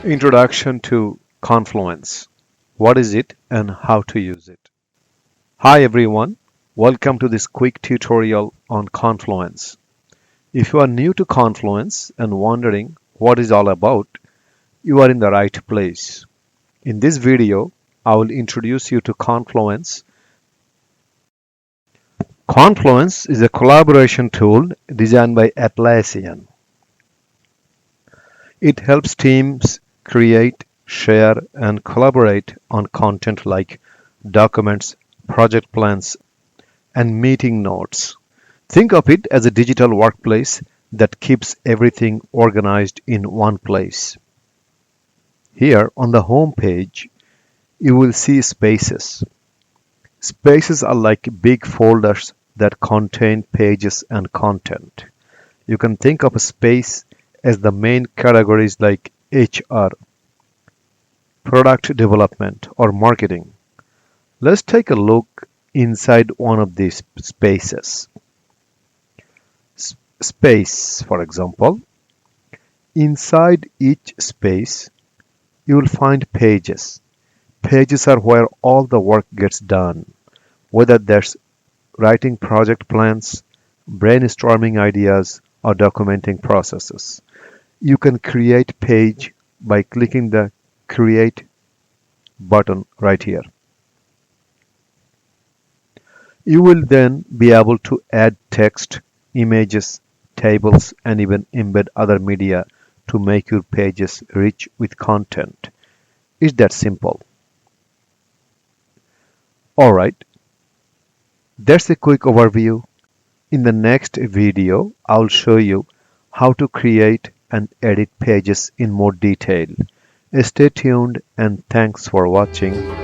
Introduction to Confluence. What is it and how to use it? Hi everyone, welcome to this quick tutorial on Confluence. If you are new to Confluence and wondering what it's all about, you are in the right place. In this video, I will introduce you to Confluence. Confluence is a collaboration tool designed by Atlassian. It helps teams create, share, and collaborate on content like documents, project plans, and meeting notes. Think of it as a digital workplace that keeps everything organized in one place. Here on the home page, you will see spaces. Spaces are like big folders that contain pages and content. You can think of a space as the main categories like HR, product development, or marketing. Let's take a look inside one of these spaces. Space, for example. Inside each space, you will find pages. Pages are where all the work gets done, whether that's writing project plans, brainstorming ideas, or documenting processes. You can create page by clicking the Create button right here. You will then be able to add text, images, tables, and even embed other media to make your pages rich with content. It's that simple. Alright, that's a quick overview. In the next video, I'll show you how to create and edit pages in more detail. Stay tuned and thanks for watching.